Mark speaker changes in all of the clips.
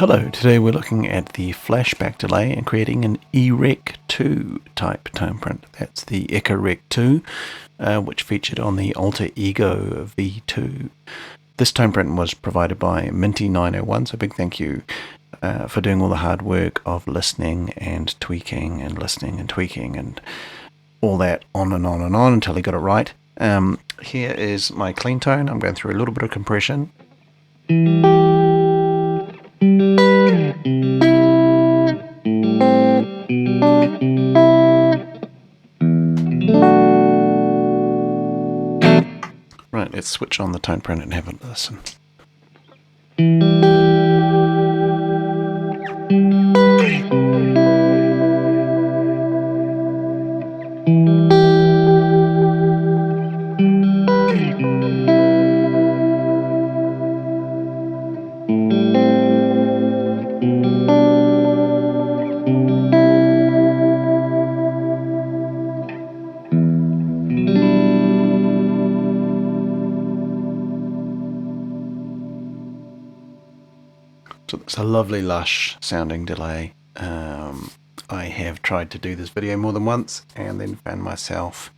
Speaker 1: Hello, today we're looking at the flashback delay and creating an EREC2 type tone print. That's the EREC2, which featured on the Alter Ego V2. This tone print was provided by Minty901, so big thank you for doing all the hard work of listening and tweaking and listening and tweaking and all that on and on and on until he got it right. Here is my clean tone. I'm going through a little bit of compression. Right, let's switch on the tone print and have a listen. So it's a lovely lush sounding delay. I have tried to do this video more than once and then found myself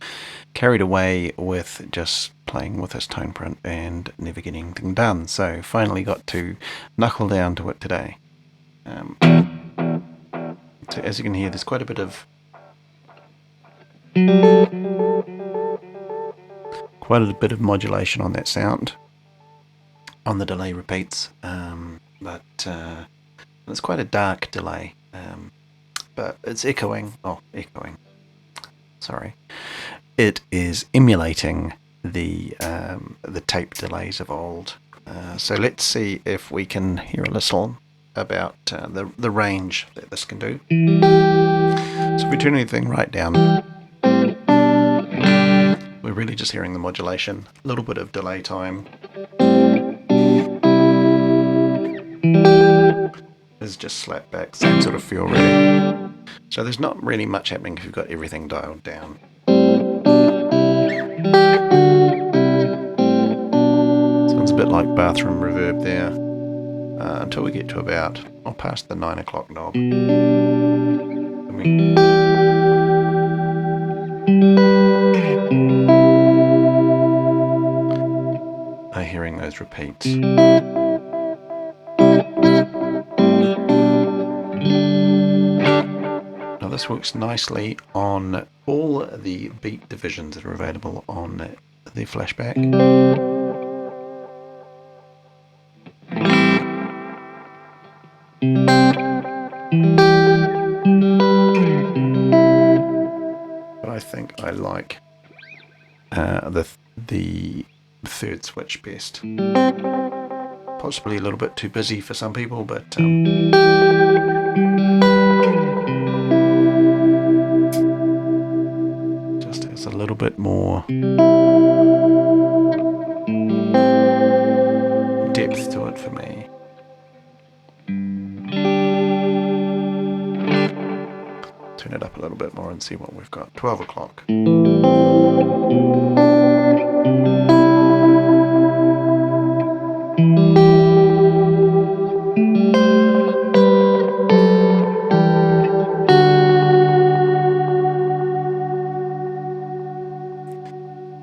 Speaker 1: carried away with just playing with this tone print and never getting anything done. So finally got to knuckle down to it today. So as you can hear, there's quite a bit of modulation on that sound, on the delay repeats, but it's quite a dark delay, but it's echoing. It is emulating the tape delays of old. So let's see if we can hear a little about the range that this can do. So if we turn anything right down, we're really just hearing the modulation, a little bit of delay time. It's just slap back, same sort of feel really. So there's not really much happening if you've got everything dialed down. Sounds a bit like bathroom reverb there, until we get to about, past the 9 o'clock knob. I'm hearing those repeats. Now this works nicely on all the beat divisions that are available on the flashback. But I think I like the third switch best. Possibly a little bit too busy for some people, but just has a little bit more depth to it for me. Turn it up a little bit more and see what we've got. 12 o'clock.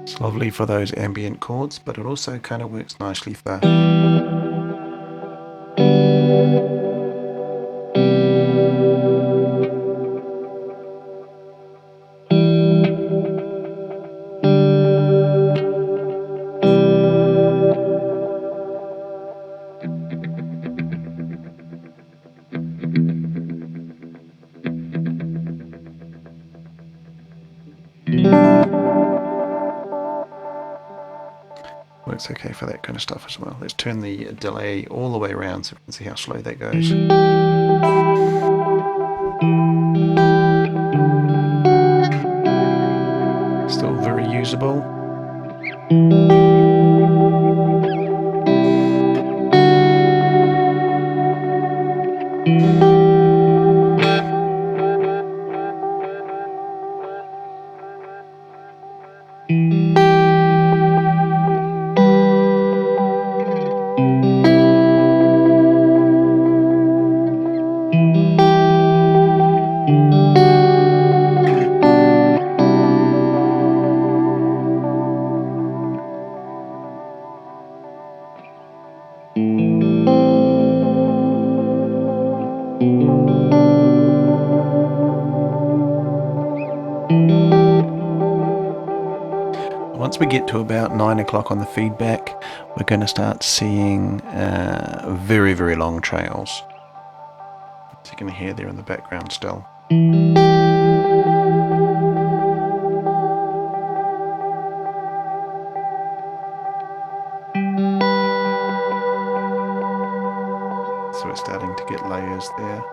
Speaker 1: It's lovely for those ambient chords, but it also kind of works nicely for works okay for that kind of stuff as well. Let's turn the delay all the way around so we can see how slow that goes. Still very usable. once we get to about 9 o'clock on the feedback, we're going to start seeing very, very long trails. As you can hear there in the background still. So we're starting to get layers there.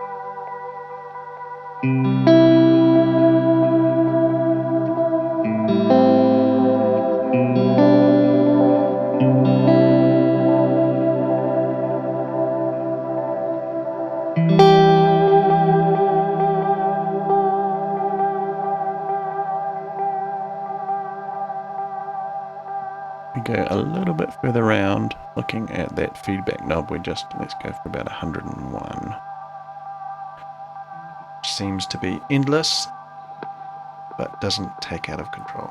Speaker 1: We go a little bit further around, looking at that feedback knob. Let's go for about 101. Which seems to be endless, but doesn't take out of control.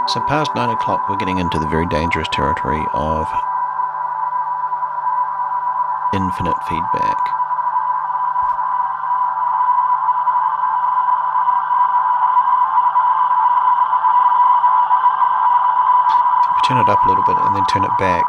Speaker 1: So past 9 o'clock, we're getting into the very dangerous territory of infinite feedback. If you turn it up a little bit and then turn it back,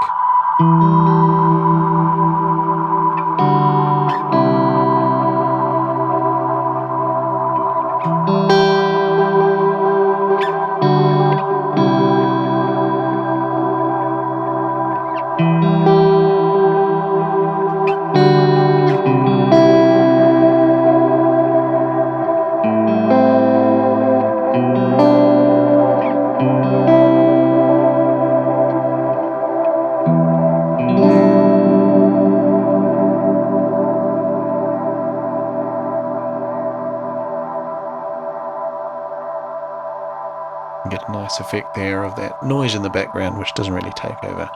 Speaker 1: get a nice effect there of that noise in the background, which doesn't really take over.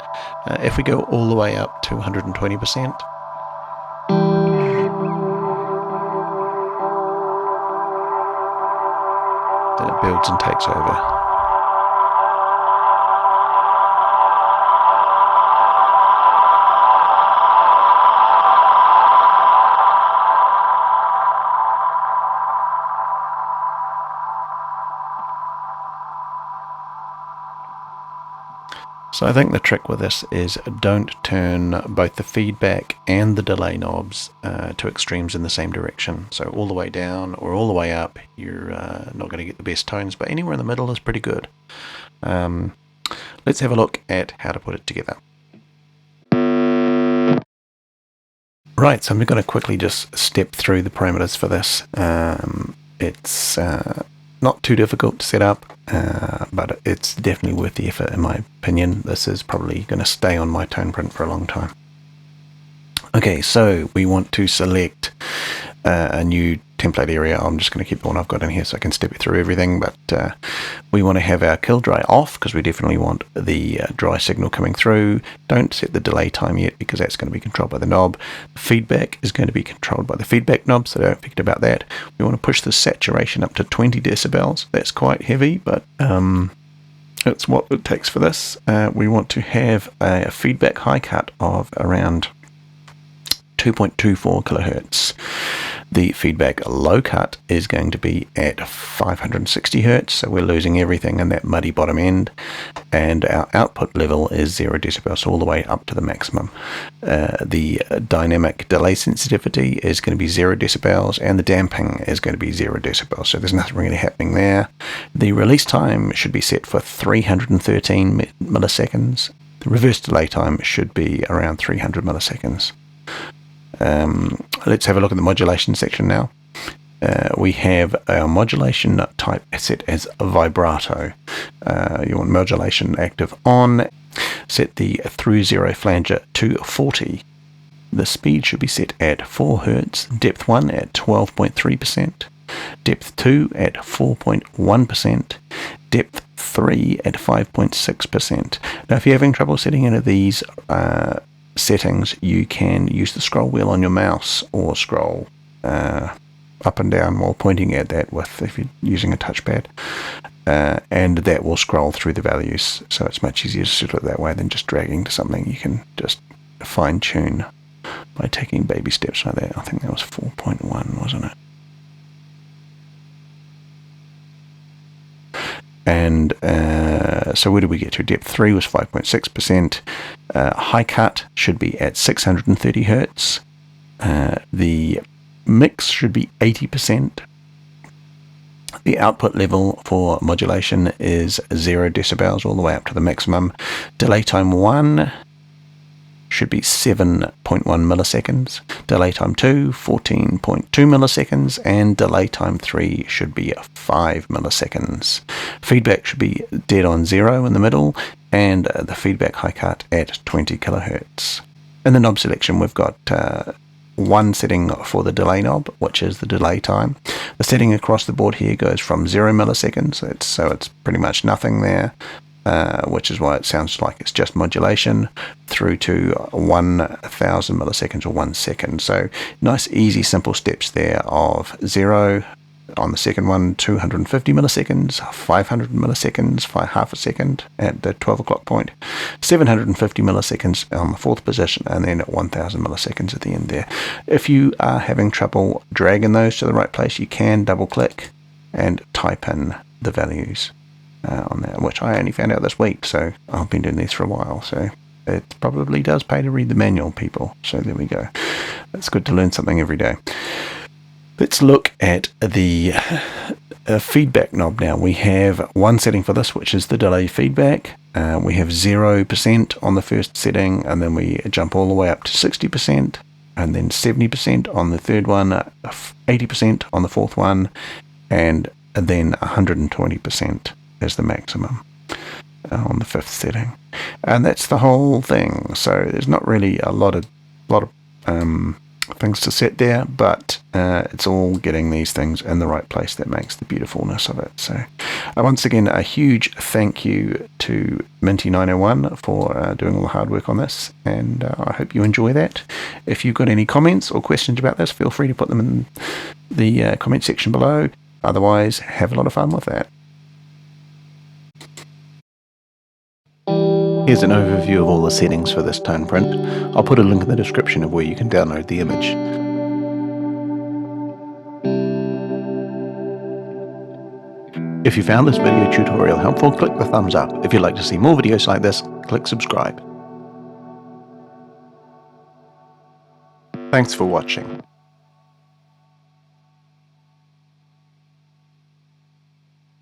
Speaker 1: If we go all the way up to 120%, then it builds and takes over. So I think the trick with this is don't turn both the feedback and the delay knobs to extremes in the same direction. So all the way down or all the way up, you're not going to get the best tones, but anywhere in the middle is pretty good. Let's have a look at how to put it together. Right, so I'm going to quickly just step through the parameters for this. It's not too difficult to set up, but it's definitely worth the effort in my opinion. This is probably going to stay on my Toneprint for a long time. Okay, so we want to select a new template area. I'm just going to keep the one I've got in here so I can step you through everything, but we want to have our kill dry off because we definitely want the dry signal coming through. Don't set the delay time yet because that's going to be controlled by the knob. The feedback is going to be controlled by the feedback knob, so don't forget about that. We want to push the saturation up to 20 decibels. That's quite heavy, but it's what it takes for this. We want to have a feedback high cut of around 2.24 kilohertz. The feedback low cut is going to be at 560 hertz, so we're losing everything in that muddy bottom end, and our output level is 0 decibels, so all the way up to the maximum. The dynamic delay sensitivity is going to be 0 decibels, and the damping is going to be 0 decibels, so there's nothing really happening there. The release time should be set for 313 milliseconds. The reverse delay time should be around 300 milliseconds. Let's have a look at the modulation section now. We have our modulation type set as vibrato. You want modulation active on. Set the through zero flanger to 40. The speed should be set at 4 Hz, depth 1 at 12.3%, depth 2 at 4.1%, depth 3 at 5.6%. Now if you're having trouble setting any of these settings, you can use the scroll wheel on your mouse or scroll up and down while pointing at that if you're using a touchpad, and that will scroll through the values. So it's much easier to set it that way than just dragging to something. You can just fine tune by taking baby steps like that. I think that was 4.1, wasn't it? And so where did we get to? Depth 3 was 5.6%. High cut should be at 630 Hertz. The mix should be 80%. The output level for modulation is 0 decibels all the way up to the maximum. Delay time 1 should be 7.1 milliseconds. Delay time 2, 14.2 milliseconds. And delay time 3 should be 5 milliseconds. Feedback should be dead on 0 in the middle, and the feedback high cut at 20 kilohertz. In the knob selection, we've got one setting for the delay knob, which is the delay time. The setting across the board here goes from 0 milliseconds, so it's pretty much nothing there, which is why it sounds like it's just modulation, through to 1000 milliseconds or 1 second. So nice, easy, simple steps there of 0 on the second one, 250 milliseconds, 500 milliseconds, half a second at the 12 o'clock point, 750 milliseconds on the fourth position, and then at 1000 milliseconds at the end there. If you are having trouble dragging those to the right place, you can double click and type in the values on that, which I only found out this week, so I've been doing these for a while, so it probably does pay to read the manual, people. So there we go. It's good to learn something every day. Let's look at the feedback knob now. We have one setting for this, which is the delay feedback. We have 0% on the first setting, and then we jump all the way up to 60%, and then 70% on the third one, 80% on the fourth one, and then 120% as the maximum on the fifth setting. And that's the whole thing. So there's not really a lot of things to set there, but it's all getting these things in the right place that makes the beautifulness of it. So once again, a huge thank you to Minty901 for doing all the hard work on this, and I hope you enjoy that. If you've got any comments or questions about this, feel free to put them in the comment section below. Otherwise, have a lot of fun with that. Here's an overview of all the settings for this Toneprint. I'll put a link in the description of where you can download the image. If you found this video tutorial helpful, click the thumbs up. If you'd like to see more videos like this, click subscribe. Thanks for watching.